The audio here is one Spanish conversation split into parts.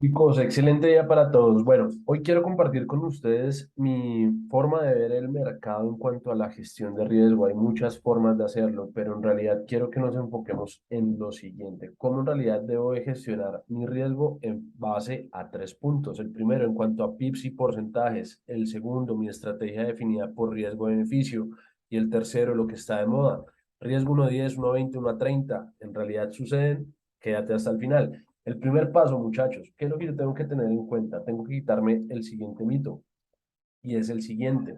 Chicos, excelente día para todos. Bueno, hoy quiero compartir con ustedes mi forma de ver el mercado en cuanto a la gestión de riesgo. Hay muchas formas de hacerlo, pero en realidad quiero que nos enfoquemos en lo siguiente. ¿Cómo en realidad debo de gestionar mi riesgo en base a tres puntos? El primero, en cuanto a pips y porcentajes. El segundo, mi estrategia definida por riesgo-beneficio. Y el tercero, lo que está de moda. Riesgo 1.10, 1.20, 1.30. En realidad suceden. Quédate hasta el final. El primer paso, muchachos, ¿qué es lo que yo tengo que tener en cuenta? Tengo que quitarme el siguiente mito, y es el siguiente.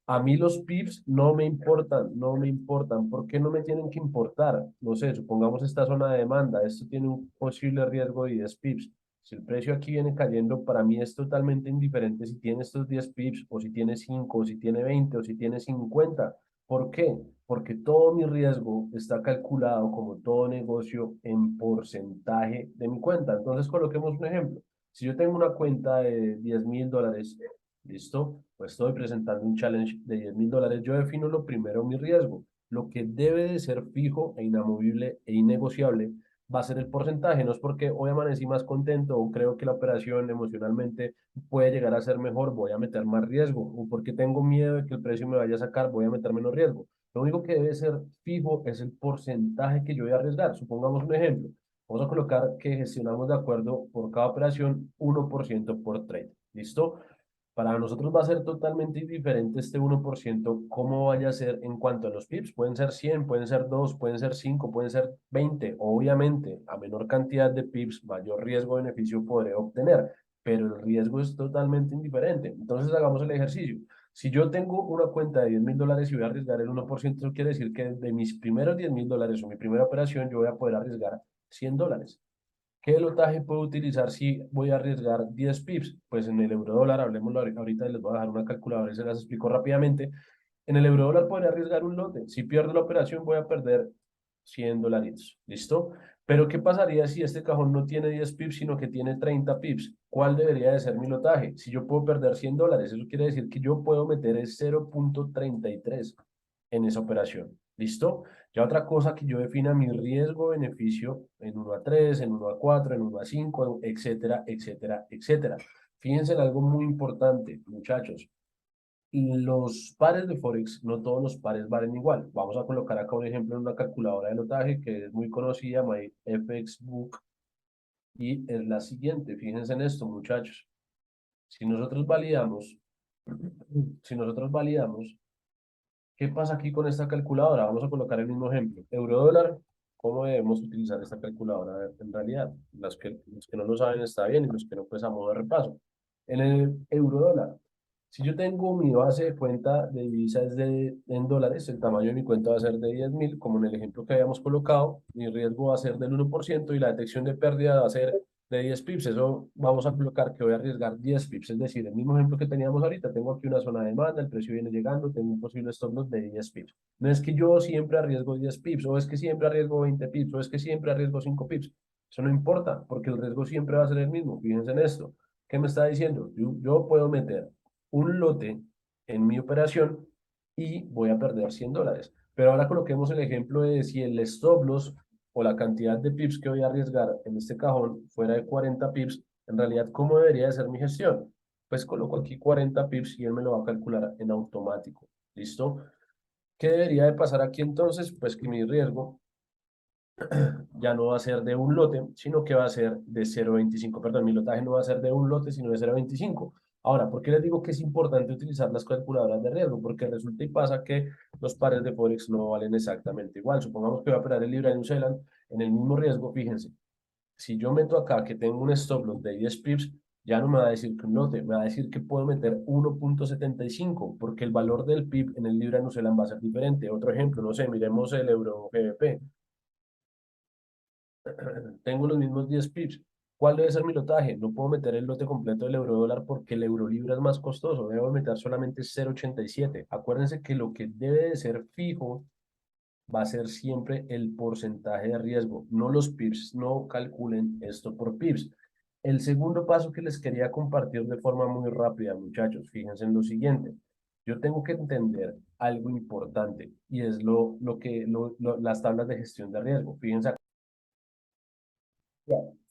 A mí los pips no me importan, no me importan. ¿Por qué no me tienen que importar? No sé, supongamos esta zona de demanda, esto tiene un posible riesgo de 10 pips. Si el precio aquí viene cayendo, para mí es totalmente indiferente si tiene estos 10 pips, o si tiene 5 o si tiene 20 o si tiene 50. ¿Por qué? Porque todo mi riesgo está calculado como todo negocio en porcentaje de mi cuenta. Entonces, coloquemos un ejemplo. Si yo tengo una cuenta de $10.000, ¿listo? Pues estoy presentando un challenge de $10.000. Yo defino lo primero, mi riesgo. Lo que debe de ser fijo e inamovible e innegociable va a ser el porcentaje. No es porque hoy amanecí más contento o creo que la operación emocionalmente puede llegar a ser mejor, voy a meter más riesgo. O porque tengo miedo de que el precio me vaya a sacar, voy a meter menos riesgo. Lo único que debe ser fijo es el porcentaje que yo voy a arriesgar. Supongamos un ejemplo. Vamos a colocar que gestionamos de acuerdo por cada operación 1% por trade. ¿Listo? Para nosotros va a ser totalmente indiferente este 1%, cómo vaya a ser en cuanto a los pips. Pueden ser 100, pueden ser 2, pueden ser 5, pueden ser 20. Obviamente, a menor cantidad de pips, mayor riesgo-beneficio podré obtener, pero el riesgo es totalmente indiferente. Entonces, hagamos el ejercicio. Si yo tengo una cuenta de $10.000 y voy a arriesgar el 1%, eso quiere decir que de mis primeros $10.000 o mi primera operación, yo voy a poder arriesgar $100. ¿Qué lotaje puedo utilizar si voy a arriesgar 10 pips? Pues en el euro dólar, hablemos ahorita, les voy a dejar una calculadora y se las explico rápidamente. En el euro dólar podría arriesgar un lote. Si pierdo la operación, voy a perder $100. ¿Listo? Pero ¿qué pasaría si este cajón no tiene 10 pips, sino que tiene 30 pips? ¿Cuál debería de ser mi lotaje? Si yo puedo perder $100, eso quiere decir que yo puedo meter el 0.33 en esa operación. ¿Listo? Ya otra cosa que yo defina mi riesgo-beneficio en 1 a 3, en 1 a 4, en 1 a 5, etcétera, etcétera, etcétera. Fíjense en algo muy importante, muchachos. Los pares de Forex, no todos los pares valen igual. Vamos a colocar acá un ejemplo en una calculadora de lotaje que es muy conocida, MyFXBook, y es la siguiente. Fíjense en esto, muchachos. Si nosotros validamos, si nosotros validamos, ¿qué pasa aquí con esta calculadora? Vamos a colocar el mismo ejemplo. Euro dólar, ¿cómo debemos utilizar esta calculadora en realidad? Los que no lo saben está bien y los que no, pues a modo de repaso. En el euro dólar, si yo tengo mi base de cuenta de divisas en dólares, el tamaño de mi cuenta va a ser de 10.000, como en el ejemplo que habíamos colocado, mi riesgo va a ser del 1% y la detección de pérdida va a ser de 10 pips. Eso vamos a colocar que voy a arriesgar 10 pips, es decir, el mismo ejemplo que teníamos ahorita, tengo aquí una zona de demanda, el precio viene llegando, tengo un posible stop loss de 10 pips. No es que yo siempre arriesgo 10 pips, o es que siempre arriesgo 20 pips, o es que siempre arriesgo 5 pips. Eso no importa, porque el riesgo siempre va a ser el mismo. Fíjense en esto. ¿Qué me está diciendo? Yo puedo meter un lote en mi operación y voy a perder $100. Pero ahora coloquemos el ejemplo de si el stop loss o la cantidad de pips que voy a arriesgar en este cajón fuera de 40 pips, en realidad, ¿cómo debería de ser mi gestión? Pues coloco aquí 40 pips y él me lo va a calcular en automático. ¿Listo? ¿Qué debería de pasar aquí entonces? Pues que mi riesgo ya no va a ser de un lote, sino que va a ser de 0.25. Perdón, mi lotaje no va a ser de un lote, sino de 0.25. Ahora, ¿por qué les digo que es importante utilizar las calculadoras de riesgo? Porque resulta y pasa que los pares de Forex no valen exactamente igual. Supongamos que voy a operar el Libra de New Zealand en el mismo riesgo. Fíjense, si yo meto acá que tengo un stop loss de 10 pips, ya no me va a decir que un lote, me va a decir que puedo meter 1.75, porque el valor del PIB en el Libra de New Zealand va a ser diferente. Otro ejemplo, no sé, miremos el euro GBP. Tengo los mismos 10 pips. ¿Cuál debe ser mi lotaje? No puedo meter el lote completo del euro dólar porque el euro libra es más costoso. Debo meter solamente 0.87. Acuérdense que lo que debe de ser fijo va a ser siempre el porcentaje de riesgo, no los pips. No calculen esto por pips. El segundo paso que les quería compartir de forma muy rápida, muchachos, fíjense en lo siguiente. Yo tengo que entender algo importante y es las tablas de gestión de riesgo. Fíjense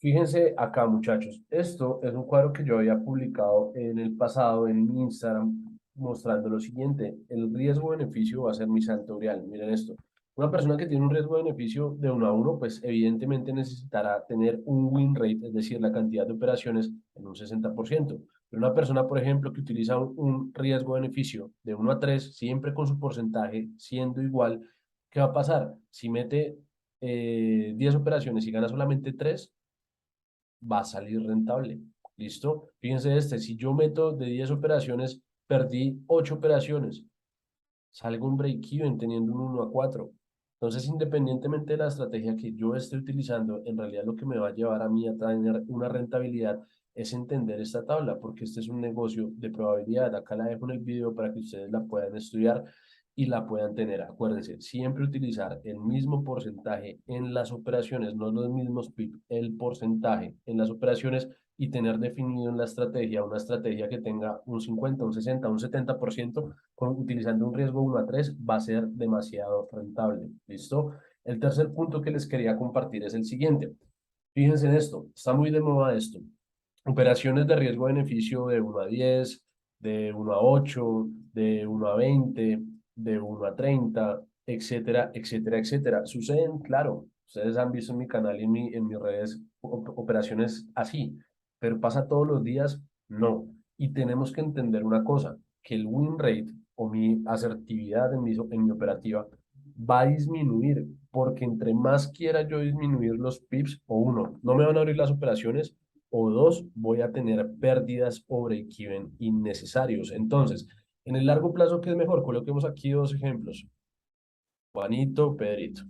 Fíjense acá, muchachos, esto es un cuadro que yo había publicado en el pasado en mi Instagram mostrando lo siguiente, el riesgo-beneficio va a ser mi santo grial. Miren esto, una persona que tiene un riesgo-beneficio de 1 a 1, pues evidentemente necesitará tener un win rate, es decir, la cantidad de operaciones en un 60%. Pero una persona, por ejemplo, que utiliza un riesgo-beneficio de 1 a 3, siempre con su porcentaje siendo igual, ¿qué va a pasar? Si mete 10 operaciones y gana solamente 3, va a salir rentable. ¿Listo? Fíjense este, si yo meto de 10 operaciones, perdí 8 operaciones, salgo un break-even teniendo un 1 a 4. Entonces, independientemente de la estrategia que yo esté utilizando, en realidad lo que me va a llevar a mí a tener una rentabilidad es entender esta tabla, porque este es un negocio de probabilidad. Acá la dejo en el video para que ustedes la puedan estudiar y la puedan tener. Acuérdense, siempre utilizar el mismo porcentaje en las operaciones, no los mismos PIB, el porcentaje en las operaciones y tener definido en la estrategia una estrategia que tenga un 50, un 60, un 70% utilizando un riesgo 1 a 3 va a ser demasiado rentable. ¿Listo? El tercer punto que les quería compartir es el siguiente. Fíjense en esto, está muy de moda esto. Operaciones de riesgo-beneficio de 1 a 10, de 1 a 8, de 1 a 20, de 1 a 30, etcétera, etcétera, etcétera. Suceden, claro, ustedes han visto en mi canal y en mis redes operaciones así, pero pasa todos los días, no. Y tenemos que entender una cosa, que el win rate o mi asertividad en mi operativa va a disminuir, porque entre más quiera yo disminuir los pips, o uno, no me van a abrir las operaciones, o dos, voy a tener pérdidas o break-even innecesarios. Entonces, en el largo plazo, ¿qué es mejor? Coloquemos aquí dos ejemplos. Juanito, Pedrito.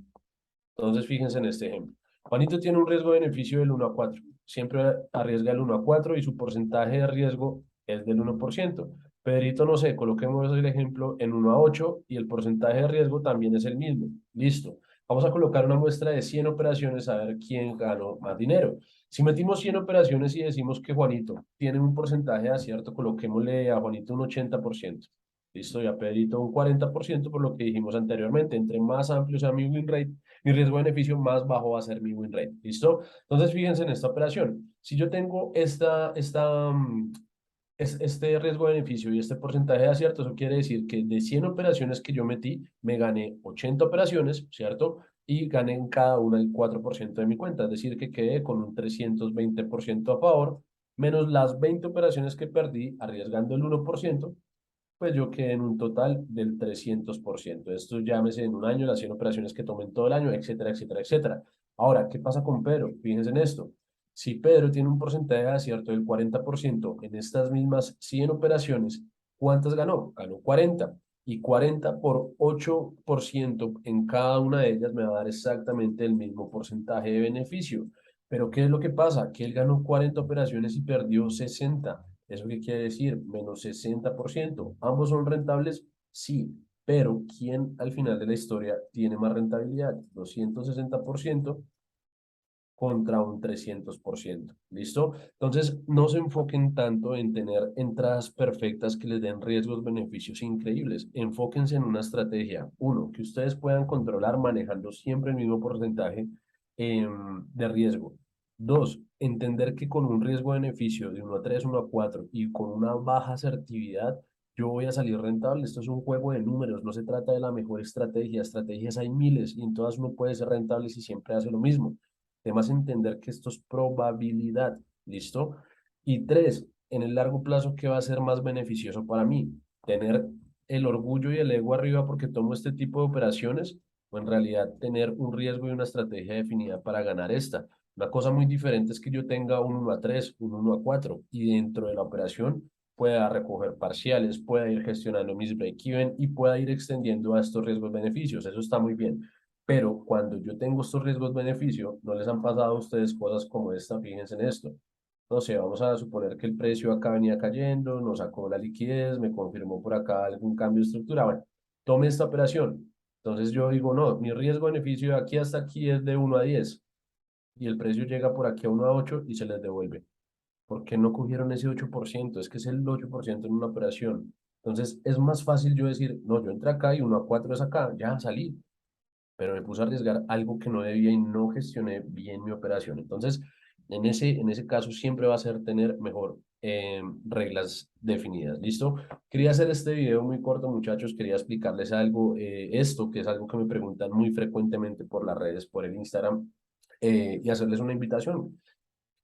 Entonces, fíjense en este ejemplo. Juanito tiene un riesgo-beneficio del 1 a 4. Siempre arriesga el 1 a 4 y su porcentaje de riesgo es del 1%. Pedrito, no sé, coloquemos el ejemplo en 1 a 8 y el porcentaje de riesgo también es el mismo. Listo. Vamos a colocar una muestra de 100 operaciones a ver quién ganó más dinero. Si metimos 100 operaciones y decimos que Juanito tiene un porcentaje de acierto, coloquémosle a Juanito un 80%. Listo, y a Pedrito un 40% por lo que dijimos anteriormente. Entre más amplio sea mi win rate, mi riesgo-beneficio, más bajo va a ser mi win rate. ¿Listo? Entonces, fíjense en esta operación. Si yo tengo este riesgo-beneficio y este porcentaje de acierto, eso quiere decir que de 100 operaciones que yo metí, me gané 80 operaciones, ¿cierto? Y gané en cada una el 4% de mi cuenta, es decir, que quedé con un 320% a favor, menos las 20 operaciones que perdí arriesgando el 1%, pues yo quedé en un total del 300%. Esto llámese en un año, las 100 operaciones que tomen todo el año, etcétera, etcétera, etcétera. Ahora, ¿qué pasa con Pedro? Fíjense en esto. Si Pedro tiene un porcentaje de acierto del 40% en estas mismas 100 operaciones, ¿cuántas ganó? Ganó 40. Y 40 por 8% en cada una de ellas me va a dar exactamente el mismo porcentaje de beneficio. Pero ¿qué es lo que pasa? Que él ganó 40 operaciones y perdió 60. ¿Eso qué quiere decir? Menos 60%. ¿Ambos son rentables? Sí, pero ¿quién al final de la historia tiene más rentabilidad? 260% contra un 300%. ¿Listo? Entonces, no se enfoquen tanto en tener entradas perfectas que les den riesgos, beneficios increíbles. Enfóquense en una estrategia. Uno, que ustedes puedan controlar manejando siempre el mismo porcentaje de riesgo. Dos, entender que con un riesgo-beneficio de 1 a 3, 1 a 4 y con una baja asertividad, yo voy a salir rentable. Esto es un juego de números, no se trata de la mejor estrategia. Estrategias hay miles y en todas uno puede ser rentable si siempre hace lo mismo. Además, entender que esto es probabilidad, ¿listo? Y tres, en el largo plazo, ¿qué va a ser más beneficioso para mí? ¿Tener el orgullo y el ego arriba porque tomo este tipo de operaciones? O en realidad tener un riesgo y una estrategia definida para ganar esta. Una cosa muy diferente es que yo tenga un 1 a 3, un 1 a 4 y dentro de la operación pueda recoger parciales, pueda ir gestionando mis break-even y pueda ir extendiendo a estos riesgos-beneficios. Eso está muy bien. Pero cuando yo tengo estos riesgos-beneficio, no les han pasado a ustedes cosas como esta, fíjense en esto. No sé, vamos a suponer que el precio acá venía cayendo, nos sacó la liquidez, me confirmó por acá algún cambio de estructura. Bueno, tome esta operación. Entonces yo digo, no, mi riesgo-beneficio de aquí hasta aquí es de 1 a 10 y el precio llega por aquí a 1 a 8 y se les devuelve. ¿Por qué no cogieron ese 8%? Es que es el 8% en una operación. Entonces es más fácil yo decir, no, yo entré acá y 1 a 4 es acá, ya salí, pero me puse a arriesgar algo que no debía y no gestioné bien mi operación. Entonces, En ese caso siempre va a ser tener mejor reglas definidas. ¿Listo? Quería hacer este video muy corto, muchachos. Quería explicarles algo, esto que es algo que me preguntan muy frecuentemente por las redes, por el Instagram, y hacerles una invitación.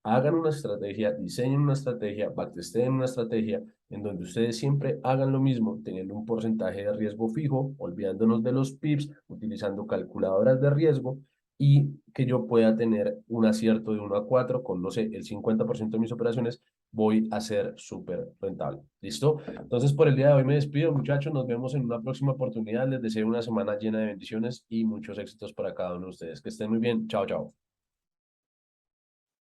Hagan una estrategia, diseñen una estrategia, backtesten una estrategia en donde ustedes siempre hagan lo mismo, teniendo un porcentaje de riesgo fijo, olvidándonos de los pips, utilizando calculadoras de riesgo y que yo pueda tener un acierto de 1 a 4 con, no sé, el 50% de mis operaciones, voy a ser súper rentable. ¿Listo? Entonces, por el día de hoy me despido, muchachos. Nos vemos en una próxima oportunidad. Les deseo una semana llena de bendiciones y muchos éxitos para cada uno de ustedes. Que estén muy bien. Chao, chao.